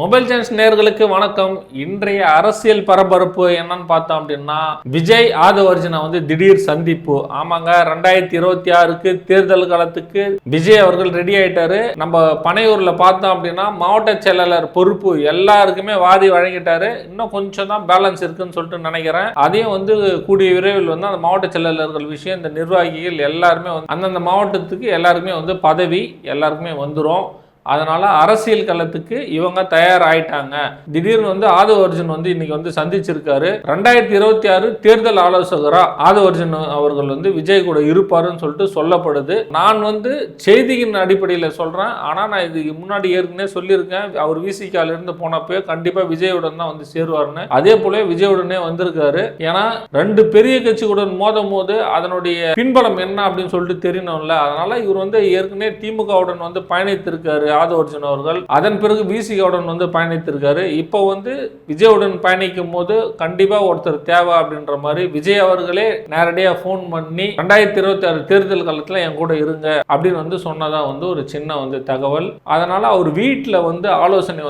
Mobile channels நேயர்களுக்கு வணக்கம். இன்றைய அரசியல் பரபரப்பு என்னன்னு பார்த்தோம் அப்படின்னா, விஜய் ஆதவ அர்ஜுனா திடீர் சந்திப்பு. ஆமாங்க, 2026க்கு தேர்தல் காலத்துக்கு விஜய் அவர்கள் ரெடி ஆயிட்டாரு. நம்ம பனையூர்ல பார்த்தோம் அப்படின்னா மாவட்ட செயலாளர் பொறுப்பு எல்லாருக்குமே வாதி வழங்கிட்டாரு. இன்னும் கொஞ்சம் தான் பேலன்ஸ் இருக்குன்னு சொல்லிட்டு நினைக்கிறேன். அதையும் கூடிய விரைவில் அந்த மாவட்ட செயலாளர்கள் விஷயம், இந்த நிர்வாகிகள் எல்லாருமே அந்தந்த மாவட்டத்துக்கு எல்லாருக்குமே பதவி எல்லாருக்குமே வந்துடும். அதனால அரசியல் களத்துக்கு இவங்க தயாராயிட்டாங்க. திடீர்னு ஆதவ அர்ஜுன் இன்னைக்கு சந்திச்சிருக்காரு. 2026 தேர்தல் ஆலோசகரா ஆதவ அர்ஜுன் அவர்கள் விஜய் கூட இருப்பாருன்னு சொல்லிட்டு சொல்லப்படுது. நான் செய்தியின் அடிப்படையில் சொல்றேன். ஆனா நான் இதுக்கு முன்னாடி ஏற்கனவே சொல்லியிருக்கேன், அவர் விசிகால இருந்து போனப்போ கண்டிப்பா விஜயுடன் தான் சேருவாருன்னு. அதே போல விஜயுடனே வந்திருக்காரு. ஏன்னா ரெண்டு பெரிய கட்சிகளுடன் மோதும் போது அதனுடைய பின்பலம் என்ன அப்படின்னு சொல்லிட்டு தெரியணும்ல. அதனால இவர் ஏற்கனவே திமுகவுடன் பயணித்திருக்காரு ஆதவ அர்ஜுன் அவர்கள். அதன் பிறகு விசிகாவுடன் பயணித்திருக்காரு. இப்போ விஜயுடன் பயணிக்கும் போது கண்டிப்பா ஒருத்தர் தேவை அப்படின்ற மாதிரி விஜய் அவர்களே நேரடியா போன் பண்ணி 2026 தேர்தல் காலத்துல என் கூட இருங்க அப்படின்னு சொன்னதா ஒரு சின்ன தகவல். அதனால அவர் வீட்டுல ஆலோசனை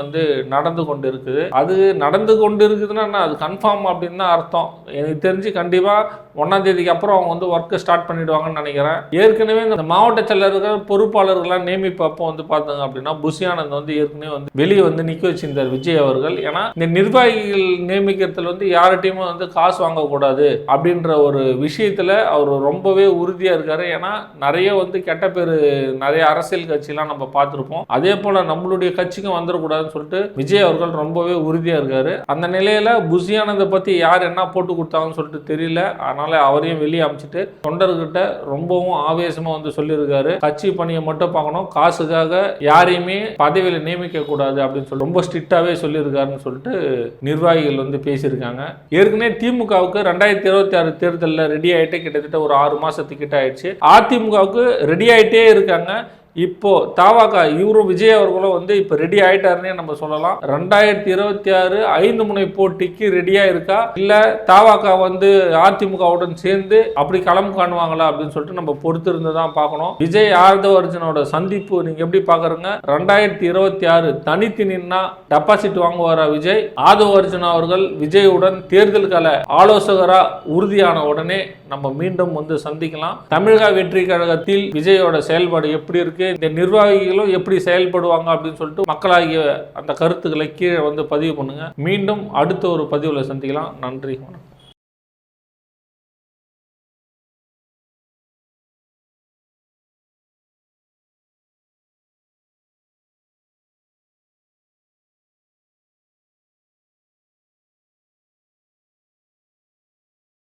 நடந்து கொண்டு இருக்குது. அது நடந்து கொண்டு இருக்குதுன்னா அது கன்ஃபார்ம் அப்படின்னு தான் அர்த்தம். எனக்கு தெரிஞ்சு கண்டிப்பா 1ஆம் தேதிக்கு அப்புறம் அவங்க ஒர்க் ஸ்டார்ட் பண்ணிடுவாங்கன்னு நினைக்கிறேன். ஏற்கனவே இந்த மாவட்ட செயலர்கள் பொறுப்பாளர்கள்லாம் நியமிப்பப்போ பார்த்தாங்க அப்படின்னா புஷி ஆனந்த் ஏற்கனவே வெளியே நிக்க வச்சிருந்தார் விஜய் அவர்கள். ஏன்னா இந்த நிர்வாகிகள் நியமிக்கிறதுல யார்கிட்டயுமே காசு வாங்கக்கூடாது அப்படின்ற ஒரு விஷயத்துல அவர் ரொம்பவே உறுதியா இருக்காரு. ஏன்னா நிறைய கெட்ட பேரு நிறைய அரசியல் கட்சியெல்லாம் நம்ம பார்த்திருப்போம். அதே போல நம்மளுடைய கட்சிக்கும் வந்துடக்கூடாதுன்னு சொல்லிட்டு விஜய் அவர்கள் ரொம்பவே உறுதியா இருக்காரு. அந்த நிலையில புஷி ஆனந்தை பத்தி யார் என்ன போட்டு கொடுத்தாங்கன்னு சொல்லிட்டு தெரியல. அதனால அவரையும் வெளியே அமைச்சிட்டு தொண்டர்கிட்ட ரொம்பவும் ஆவேசமா சொல்லியிருக்காரு, கட்சி பணியை மட்டும் பார்க்கணும், காசுக்காக யாரையுமே பதவியில நியமிக்க கூடாது அப்படின்னு சொல்லி ரொம்ப ஸ்ட்ரிக்டாவே சொல்லியிருக்காருன்னு சொல்லிட்டு நிர்வாகிகள் பேசியிருக்காங்க. ஏற்கனவே திமுகவுக்கு 2026 தேர்தலில் ரெடி ஆயிட்டு கிட்டத்தட்ட ஒரு 6 மாசத்துக்கிட்ட ஆயிடுச்சு. அதிமுகவுக்கு ரெடி ஆயிட்டே இருக்காங்க. இப்போ தாவாகா இவரும் விஜய் அவர்களும் இப்ப ரெடி ஆயிட்டாருன்னே நம்ம சொல்லலாம். 2026 5 முனை போட்டிக்கு ரெடியா இருக்கா, இல்ல தாவாகா அதிமுகவுடன் சேர்ந்து அப்படி களம் காணுவாங்களா அப்படின்னு சொல்லிட்டு நம்ம பொறுத்து இருந்து தான் பார்க்கணும். விஜய் ஆதவ அர்ஜுனோட சந்திப்பு நீங்க எப்படி பாக்குறீங்க? 2026 தனித்து நின்னா டெபாசிட் வாங்குவாரா விஜய்? ஆதவ அர்ஜுன் அவர்கள் விஜயுடன் தேர்தல் கால ஆலோசகரா உறுதியான உடனே நம்ம மீண்டும் சந்திக்கலாம். தமிழக வெற்றி கழகத்தில் விஜயோட செயல்பாடு எப்படி இருக்கு, இந்த நிர்வாகிகளும் எப்படி செயல்படுவாங்க அப்படின்னு சொல்லிட்டு மக்களாகிய அந்த கருத்துக்களை கீழே பதிவு பண்ணுங்க. மீண்டும் அடுத்த ஒரு பதிவுல சந்திக்கலாம். நன்றி, வணக்கம்.